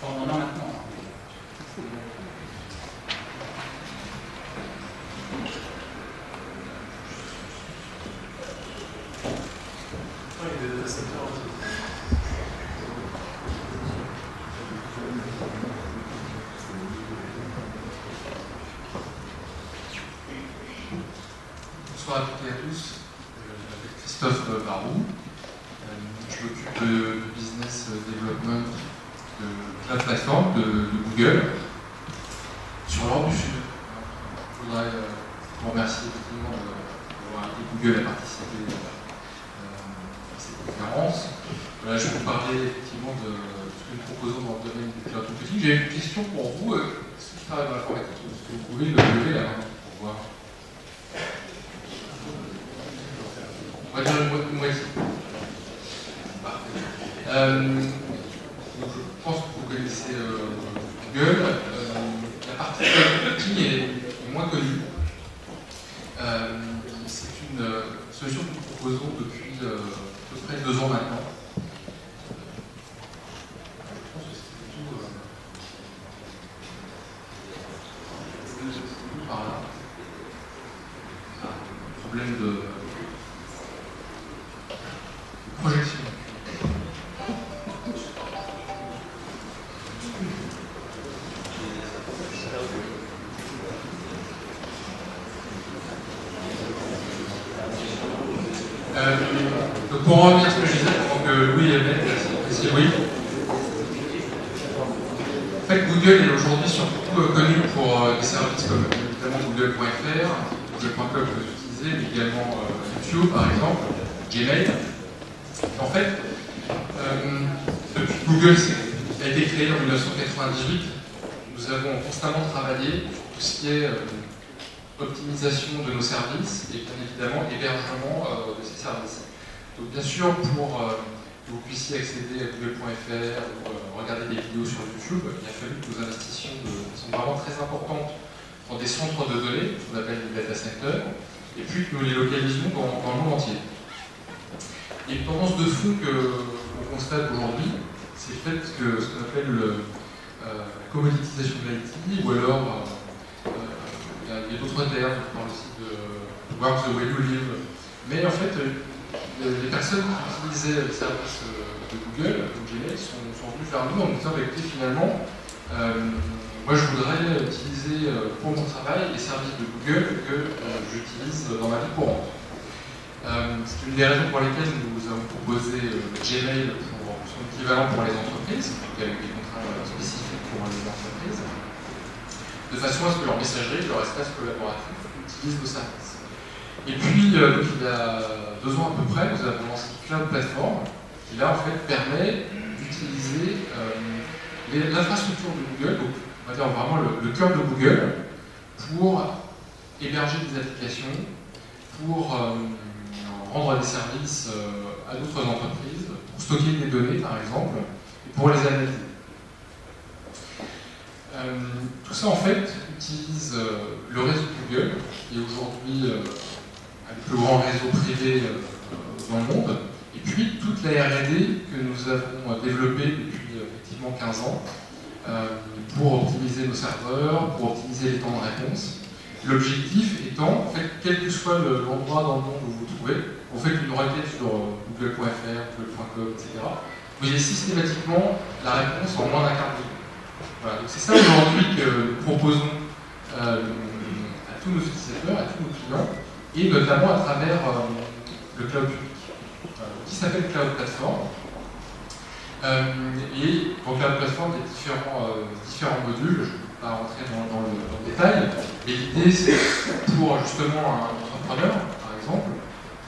on en a maintenant. Bonsoir à toutes et à tous, je m'appelle Christophe Barou, je m'occupe de business development de la plateforme de Google sur l'Europe du Sud. Je voudrais vous remercier effectivement d'avoir invité Google à participer à cette conférence. Voilà, je vais vous parler effectivement de ce que nous proposons dans le domaine du cloud computing. J'ai une question pour vous. Est-ce que je travaille dans l'informatique? Est-ce que vous pouvez me lever la main pour voir? On va dire une moitié. Donc je pense que vous connaissez Google. La partie computing est moins connue. C'est une solution que nous proposons depuis à peu près 2 ans maintenant. Je pense que c'est tout par là. Problème de projection. Donc pour revenir à ce que je disais, avant que Louis et merci Louis. En fait, Google est aujourd'hui surtout connu pour des services comme évidemment Google.fr, Google.com que vous utilisez, mais également YouTube par exemple, Gmail. En fait, depuis Google a été créé en 1998, nous avons constamment travaillé sur tout ce qui est optimisation de nos services et bien évidemment hébergement de ces services. Donc bien sûr, pour que vous puissiez accéder à Google.fr ou regarder des vidéos sur YouTube, il a fallu que nous investissions de façon vraiment très importante dans des centres de données, qu'on appelle des data centers, et puis que nous les localisions dans le monde entier. Et une tendance de fond qu'on constate aujourd'hui, c'est le fait que ce qu'on appelle la commoditisation de l'IT, ou alors il y a d'autres termes, on parle aussi de work the way you live. Mais en fait, les personnes qui utilisaient le service de Google, comme Gmail, sont venues vers nous en nous disant écoutez, finalement, moi je voudrais utiliser pour mon travail les services de Google que j'utilise dans ma vie courante. C'est une des raisons pour lesquelles nous avons proposé Gmail pour son équivalent pour les entreprises, avec des contraintes spécifiques pour les entreprises, de façon à ce que leur messagerie, leur espace collaboratif utilisent nos services. Et puis, donc, il y a 2 ans à peu près, nous avons lancé Cloud Platform, qui là en fait permet d'utiliser l'infrastructure de Google, donc on va dire vraiment le cœur de Google, pour héberger des applications, pour rendre des services à d'autres entreprises, pour stocker des données par exemple, et pour les analyser. Tout ça en fait utilise le réseau de Google, qui est aujourd'hui un des plus grands réseaux privés dans le monde, et puis toute la R&D que nous avons développée depuis effectivement 15 ans pour optimiser nos serveurs, pour optimiser les temps de réponse. L'objectif étant, en fait, quel que soit l'endroit dans le monde où vous vous trouvez, vous faites une requête sur google.fr, google.com, etc., vous avez systématiquement la réponse en moins d'1 quart d'heure. Voilà, donc c'est ça aujourd'hui que nous proposons à tous nos utilisateurs, à tous nos clients, et notamment à travers le cloud public, qui s'appelle Cloud Platform. Et pour Cloud Platform, il y a différents modules, je ne vais pas rentrer dans le détail, mais l'idée c'est pour justement un entrepreneur, par exemple,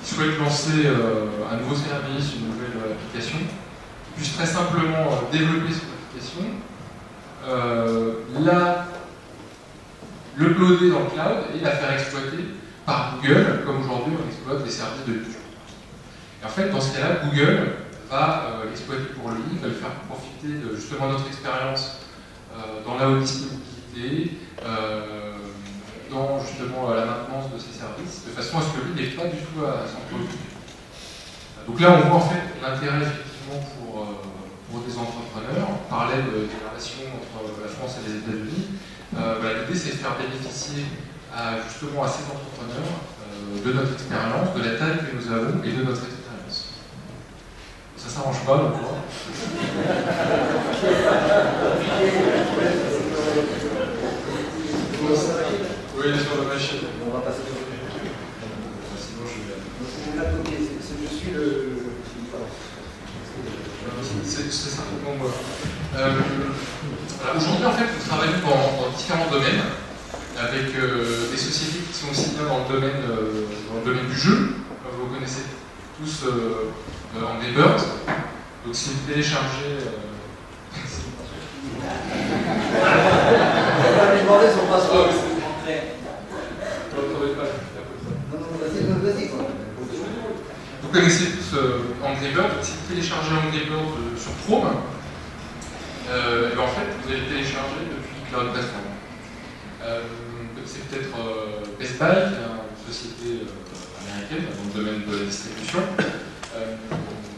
qui souhaite lancer un nouveau service, une nouvelle application, qui puisse très simplement développer son application, l'uploader dans le cloud et la faire exploiter par Google, comme aujourd'hui on exploite les services de YouTube. Et en fait, dans ce cas-là, Google va l'exploiter pour lui, va le faire profiter de justement notre expérience dans la haute disponibilité, dans justement la maintenance de ces services, de façon à ce que lui n'ait pas du tout à s'en préoccuper. Donc là, on voit en fait l'intérêt effectivement pour des entrepreneurs parlait des relations entre la France et les États-Unis. L'idée, c'est de faire bénéficier justement à ces entrepreneurs de notre expérience, de la taille que nous avons et de notre expérience. Ça s'arrange pas, donc quoi. Oui, il est sur la machine. On va passer sur le sinon, je vais... Je suis le... C'est certainement moi. Aujourd'hui, en fait, nous travaillons dans différents domaines, avec des sociétés qui sont aussi bien dans le domaine du jeu, comme vous connaissez tous Angry Birds. Donc si vous téléchargez... On va lui demander son passeport. Vas-y. Vous connaissez tous Angry Birds, donc si vous téléchargez Angry Birds sur Chrome, et en fait, vous allez le télécharger depuis Cloud Platform. C'est peut-être Best Buy, qui est une société américaine dans le domaine de la distribution.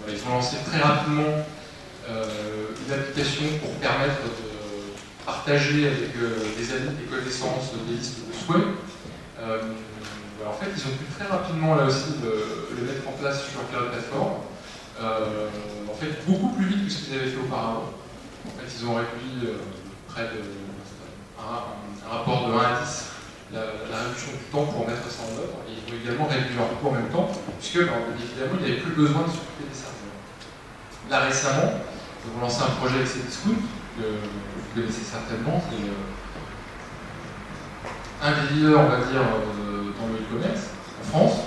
Ils ont lancé très rapidement une application pour permettre de partager avec des amis, des connaissances, des listes de souhaits. En fait, ils ont pu très rapidement là aussi le mettre en place sur Cloud Platform. En fait, beaucoup plus vite que ce qu'ils avaient fait auparavant. En fait, ils ont réduit près de un rapport de 1 à 10 la réduction du temps pour mettre ça en œuvre. Et ils ont également réduit leur coût en même temps, puisque évidemment, il n'y avait plus besoin de s'occuper des serveurs. Là récemment, ils ont lancé un projet avec Cdiscount, que vous connaissez certainement, c'est un des leaders, on va dire, dans le e-commerce en France.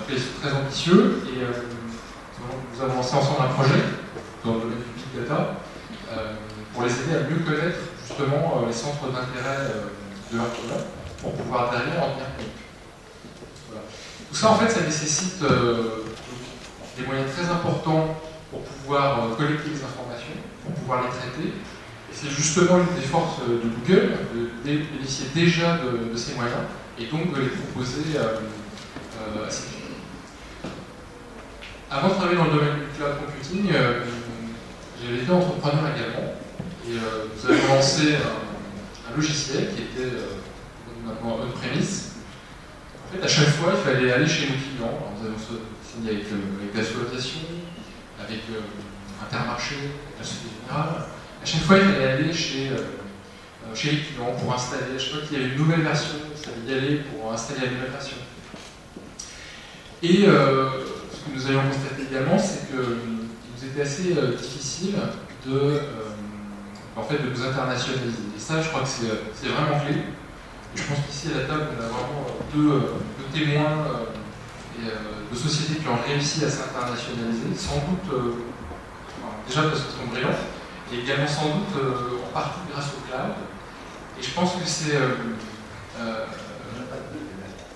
Ils sont très ambitieux et nous avons lancé ensemble un projet dans le domaine du big data pour les aider à mieux connaître justement les centres d'intérêt de leurs clients pour pouvoir derrière en tenir compte. Voilà. Tout ça en fait ça nécessite des moyens très importants pour pouvoir collecter les informations, pour pouvoir les traiter. Et c'est justement une des forces de Google de bénéficier déjà de ces moyens et donc de les proposer à ses clients. Avant de travailler dans le domaine du cloud computing, j'avais été entrepreneur également et nous avons lancé un logiciel qui était maintenant on-premise. En fait, à chaque fois, il fallait aller chez nos clients. Alors, nous avons signé avec l'association, avec Intermarché, la Société Générale. À chaque fois, il fallait aller chez les clients pour installer. À chaque fois qu'il y avait une nouvelle version, il fallait y aller pour installer la nouvelle version. Et ce que nous avions constaté également, c'est qu'il nous était assez difficile de nous internationaliser. Et ça, je crois que c'est vraiment clé. Et je pense qu'ici à la table, on a vraiment deux témoins de sociétés qui ont réussi à s'internationaliser, sans doute, déjà parce qu'ils sont brillants, et également sans doute en partie grâce au cloud. Et je pense que c'est...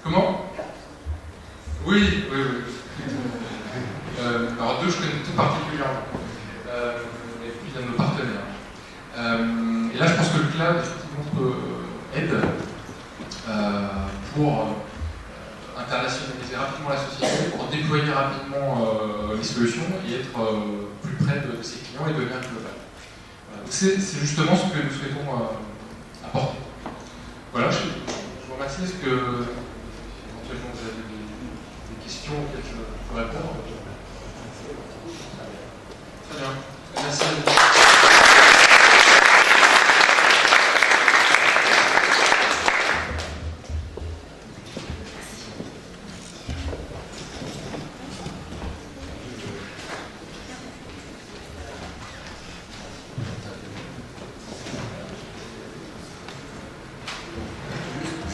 comment ? Oui. Alors deux, je connais tout particulièrement. Et puis il y a nos partenaires. Et là, je pense que le cloud, effectivement, aide pour internationaliser rapidement la société, pour déployer rapidement les solutions et être plus près de ses clients et devenir global. Voilà. C'est justement ce que nous souhaitons apporter. Voilà, je vous remercie. Est-ce que éventuellement vous avez des questions auxquelles je peux répondre? Très bien. Merci à vous.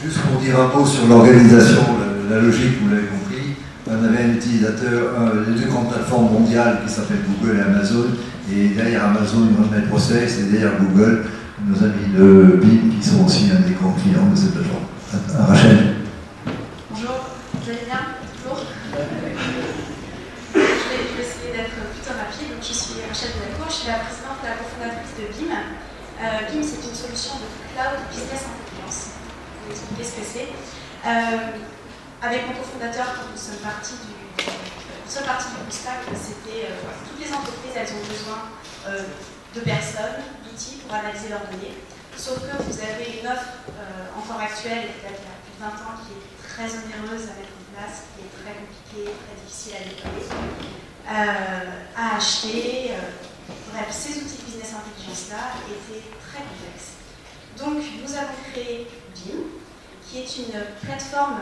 Juste pour dire un mot sur l'organisation, la logique, vous l'avez compris, on avait un utilisateur, les deux grandes plateformes mondiales qui s'appellent Google et Amazon, et derrière Amazon, une autre process, et derrière Google, nos amis de BIM qui sont aussi un des grands clients de cette plateforme. Rachel. Bonjour, vous allez bien? Bonjour. Je vais essayer d'être plutôt rapide. Donc, je suis Rachel Delacour, je suis la présidente et la cofondatrice de BIM. BIM, c'est une solution de cloud business intelligence. Je vais vous expliquer ce que c'est. Avec mon cofondateur, quand nous sommes partis du constat que c'était toutes les entreprises, elles ont besoin de de personnes, d'outils pour analyser leurs données. Sauf que vous avez une offre encore actuelle, qui date d'il y a plus de 20 ans, qui est très onéreuse à mettre en place, qui est très compliquée, très difficile à déployer, à acheter. Bref, ces outils de business intelligence-là étaient très complexes. Donc, nous avons créé BIM, qui est une plateforme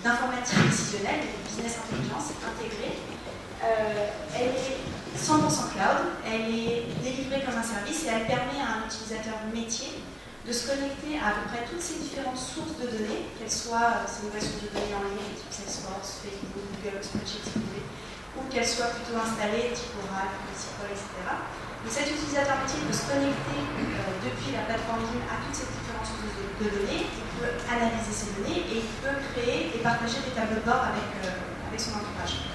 d'informatique décisionnelle, de business intelligence intégrée. Elle est 100% cloud, elle est délivrée comme un service et elle permet à un utilisateur métier de se connecter à peu près toutes ces différentes sources de données, qu'elles soient ces nouvelles sources de données en ligne, type Salesforce, Facebook, Google, Spreadsheet, si vous voulez, ou qu'elles soient plutôt installées, type Oracle, SQL, etc. Donc cet utilisateur métier peut se connecter depuis la plateforme BIM à toutes ces différentes sources de données, il peut analyser ces données et il peut créer et partager des tableaux de bord avec son entourage.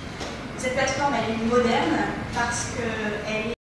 Cette plateforme, elle est moderne parce qu'elle est